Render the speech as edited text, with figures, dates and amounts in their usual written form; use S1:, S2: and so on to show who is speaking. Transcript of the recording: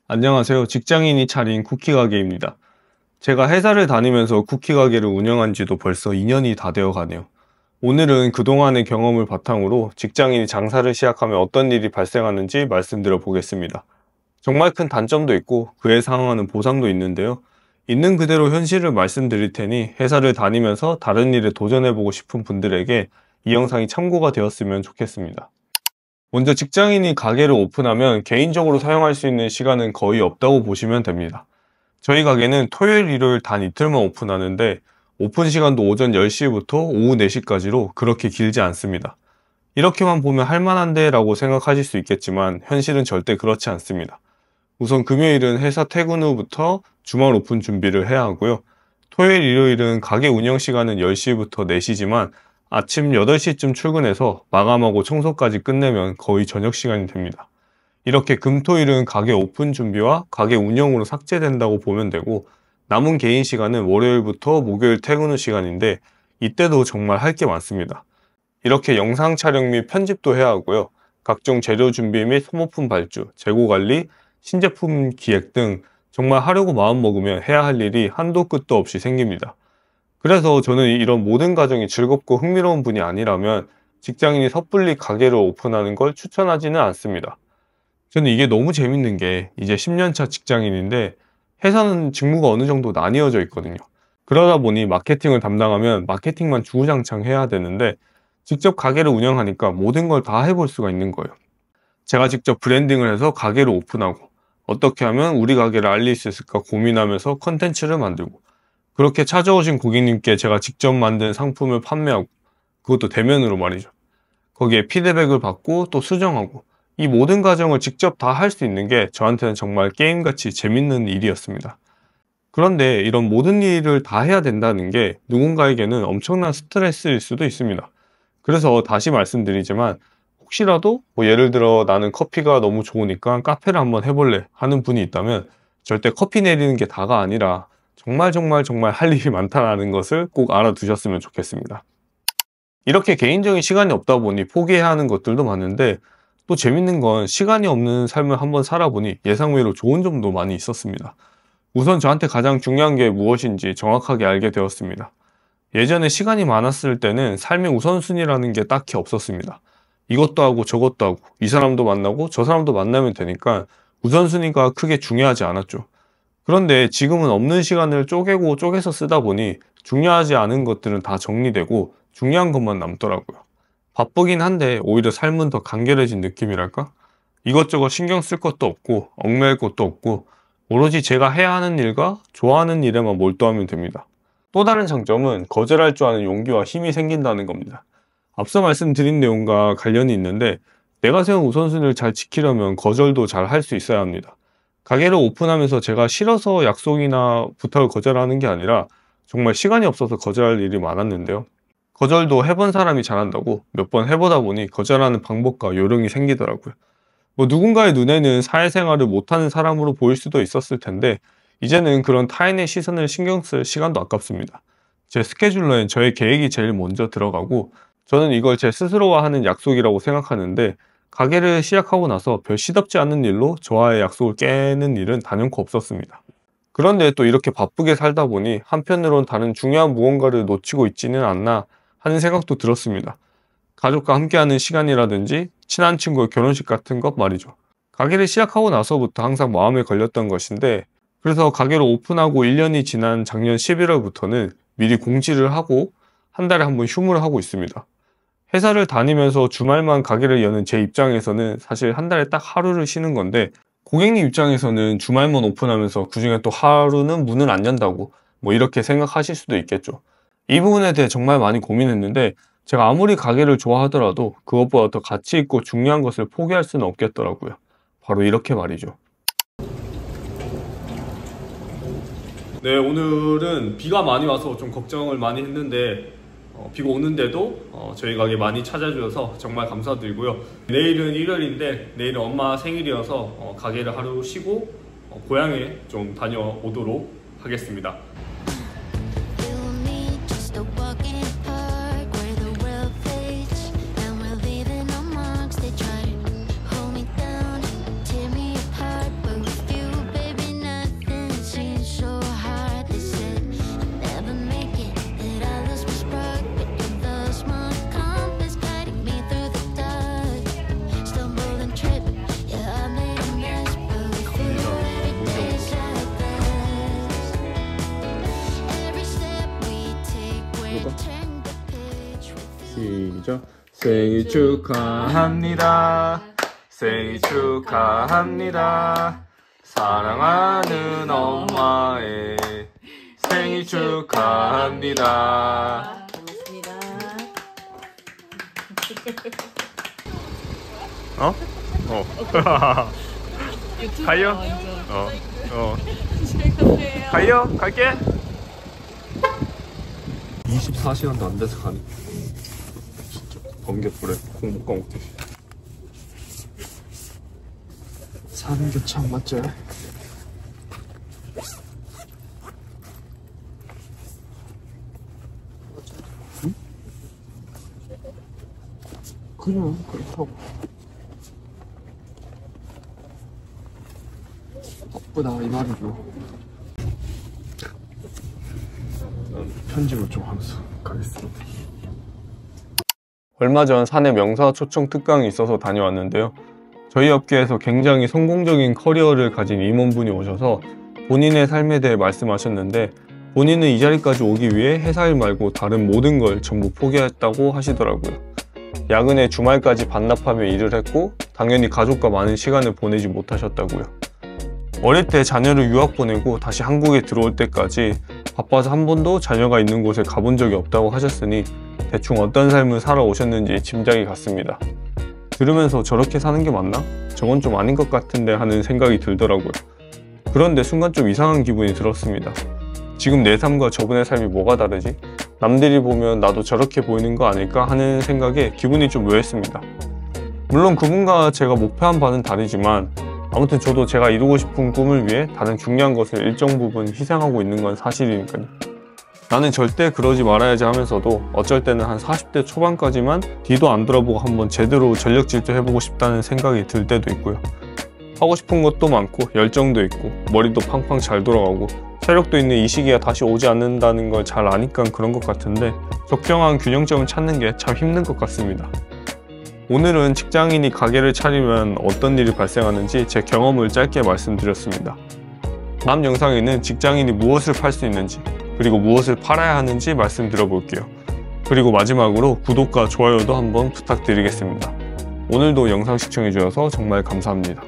S1: 안녕하세요. 직장인이 차린 쿠키 가게입니다. 제가 회사를 다니면서 쿠키 가게를 운영한 지도 벌써 2년이 다 되어 가네요. 오늘은 그동안의 경험을 바탕으로 직장인이 장사를 시작하면 어떤 일이 발생하는지 말씀드려 보겠습니다. 정말 큰 단점도 있고 그에 상응하는 보상도 있는데요. 있는 그대로 현실을 말씀드릴 테니 회사를 다니면서 다른 일에 도전해보고 싶은 분들에게 이 영상이 참고가 되었으면 좋겠습니다. 먼저 직장인이 가게를 오픈하면 개인적으로 사용할 수 있는 시간은 거의 없다고 보시면 됩니다. 저희 가게는 토요일, 일요일 단 이틀만 오픈하는데 오픈 시간도 오전 10시부터 오후 4시까지로 그렇게 길지 않습니다. 이렇게만 보면 할만한데 라고 생각하실 수 있겠지만 현실은 절대 그렇지 않습니다. 우선 금요일은 회사 퇴근 후부터 주말 오픈 준비를 해야 하고요. 토요일, 일요일은 가게 운영 시간은 10시부터 4시지만 아침 8시쯤 출근해서 마감하고 청소까지 끝내면 거의 저녁 시간이 됩니다. 이렇게 금, 토, 일은 가게 오픈 준비와 가게 운영으로 삭제된다고 보면 되고 남은 개인 시간은 월요일부터 목요일 퇴근 후 시간인데 이때도 정말 할 게 많습니다. 이렇게 영상 촬영 및 편집도 해야 하고요. 각종 재료 준비 및 소모품 발주, 재고 관리, 신제품 기획 등 정말 하려고 마음먹으면 해야 할 일이 한도 끝도 없이 생깁니다. 그래서 저는 이런 모든 과정이 즐겁고 흥미로운 분이 아니라면 직장인이 섣불리 가게를 오픈하는 걸 추천하지는 않습니다. 저는 이게 너무 재밌는 게 이제 10년차 직장인인데 회사는 직무가 어느 정도 나뉘어져 있거든요. 그러다 보니 마케팅을 담당하면 마케팅만 주구장창 해야 되는데 직접 가게를 운영하니까 모든 걸 다 해볼 수가 있는 거예요. 제가 직접 브랜딩을 해서 가게를 오픈하고 어떻게 하면 우리 가게를 알릴 수 있을까 고민하면서 컨텐츠를 만들고 그렇게 찾아오신 고객님께 제가 직접 만든 상품을 판매하고 그것도 대면으로 말이죠. 거기에 피드백을 받고 또 수정하고 이 모든 과정을 직접 다 할 수 있는 게 저한테는 정말 게임같이 재밌는 일이었습니다. 그런데 이런 모든 일을 다 해야 된다는 게 누군가에게는 엄청난 스트레스일 수도 있습니다. 그래서 다시 말씀드리지만 혹시라도 예를 들어 나는 커피가 너무 좋으니까 카페를 한번 해볼래 하는 분이 있다면 절대 커피 내리는 게 다가 아니라 정말 할 일이 많다는 것을 꼭 알아두셨으면 좋겠습니다. 이렇게 개인적인 시간이 없다 보니 포기해야 하는 것들도 많은데 또 재밌는 건 시간이 없는 삶을 한번 살아보니 예상외로 좋은 점도 많이 있었습니다. 우선 저한테 가장 중요한 게 무엇인지 정확하게 알게 되었습니다. 예전에 시간이 많았을 때는 삶의 우선순위라는 게 딱히 없었습니다. 이것도 하고 저것도 하고 이 사람도 만나고 저 사람도 만나면 되니까 우선순위가 크게 중요하지 않았죠. 그런데 지금은 없는 시간을 쪼개고 쪼개서 쓰다 보니 중요하지 않은 것들은 다 정리되고 중요한 것만 남더라고요. 바쁘긴 한데 오히려 삶은 더 간결해진 느낌이랄까? 이것저것 신경 쓸 것도 없고 얽매일 것도 없고 오로지 제가 해야 하는 일과 좋아하는 일에만 몰두하면 됩니다. 또 다른 장점은 거절할 줄 아는 용기와 힘이 생긴다는 겁니다. 앞서 말씀드린 내용과 관련이 있는데 내가 세운 우선순위를 잘 지키려면 거절도 잘 할 수 있어야 합니다. 가게를 오픈하면서 제가 싫어서 약속이나 부탁을 거절하는 게 아니라 정말 시간이 없어서 거절할 일이 많았는데요. 거절도 해본 사람이 잘한다고 몇 번 해보다 보니 거절하는 방법과 요령이 생기더라고요. 누군가의 눈에는 사회생활을 못하는 사람으로 보일 수도 있었을 텐데 이제는 그런 타인의 시선을 신경 쓸 시간도 아깝습니다. 제 스케줄러엔 저의 계획이 제일 먼저 들어가고 저는 이걸 제 스스로와 하는 약속이라고 생각하는데 가게를 시작하고 나서 별 시덥지 않은 일로 저와의 약속을 깨는 일은 단연코 없었습니다. 그런데 또 이렇게 바쁘게 살다 보니 한편으론 다른 중요한 무언가를 놓치고 있지는 않나 하는 생각도 들었습니다. 가족과 함께하는 시간이라든지 친한 친구의 결혼식 같은 것 말이죠. 가게를 시작하고 나서부터 항상 마음에 걸렸던 것인데 그래서 가게를 오픈하고 1년이 지난 작년 11월부터는 미리 공지를 하고 한 달에 한 번 휴무를 하고 있습니다. 회사를 다니면서 주말만 가게를 여는 제 입장에서는 사실 한 달에 딱 하루를 쉬는 건데 고객님 입장에서는 주말만 오픈하면서 그중에 또 하루는 문을 안 연다고 이렇게 생각하실 수도 있겠죠. 이 부분에 대해 정말 많이 고민했는데 제가 아무리 가게를 좋아하더라도 그것보다 더 가치 있고 중요한 것을 포기할 수는 없겠더라고요. 바로 이렇게 말이죠. 네, 오늘은 비가 많이 와서 좀 걱정을 많이 했는데 비가 오는데도 저희 가게 많이 찾아주셔서 정말 감사드리고요. 내일은 일요일인데 내일은 엄마 생일이어서 가게를 하루 쉬고 고향에 좀 다녀오도록 하겠습니다. 시작. 생일 축하합니다. 생일 축하합니다. 사랑하는 엄마의 생일 축하합니다.
S2: 고맙습니다.
S1: 어? 가요? 가요? 갈게. 24시간도 안 돼서 가네. 진짜 번개불에 공복 까먹듯이. 사는 게 참 맞지? 응? 그냥 그렇다고. 바쁘다 이 말이죠. 편집을 좀 하면서 가겠습니다. 얼마 전 사내 명사 초청 특강이 있어서 다녀왔는데요. 저희 업계에서 굉장히 성공적인 커리어를 가진 임원분이 오셔서 본인의 삶에 대해 말씀하셨는데, 본인은 이 자리까지 오기 위해 회사 일 말고 다른 모든 걸 전부 포기했다고 하시더라고요. 야근에 주말까지 반납하며 일을 했고 당연히 가족과 많은 시간을 보내지 못하셨다고요. 어릴 때 자녀를 유학 보내고 다시 한국에 들어올 때까지 바빠서 한 번도 자녀가 있는 곳에 가본 적이 없다고 하셨으니 대충 어떤 삶을 살아오셨는지 짐작이 갔습니다. 들으면서 저렇게 사는 게 맞나? 저건 좀 아닌 것 같은데 하는 생각이 들더라고요. 그런데 순간 좀 이상한 기분이 들었습니다. 지금 내 삶과 저분의 삶이 뭐가 다르지? 남들이 보면 나도 저렇게 보이는 거 아닐까 하는 생각에 기분이 좀 묘했습니다. 물론 그분과 제가 목표한 바는 다르지만 아무튼 저도 제가 이루고 싶은 꿈을 위해 다른 중요한 것을 일정 부분 희생하고 있는 건 사실이니까요. 나는 절대 그러지 말아야지 하면서도 어쩔 때는 한 40대 초반까지만 뒤도 안 돌아보고 한번 제대로 전력 질주해보고 싶다는 생각이 들 때도 있고요. 하고 싶은 것도 많고 열정도 있고 머리도 팡팡 잘 돌아가고 체력도 있는 이 시기가 다시 오지 않는다는 걸 잘 아니까 그런 것 같은데, 적정한 균형점을 찾는 게 참 힘든 것 같습니다. 오늘은 직장인이 가게를 차리면 어떤 일이 발생하는지 제 경험을 짧게 말씀드렸습니다. 다음 영상에는 직장인이 무엇을 팔 수 있는지, 그리고 무엇을 팔아야 하는지 말씀드려볼게요. 그리고 마지막으로 구독과 좋아요도 한번 부탁드리겠습니다. 오늘도 영상 시청해주셔서 정말 감사합니다.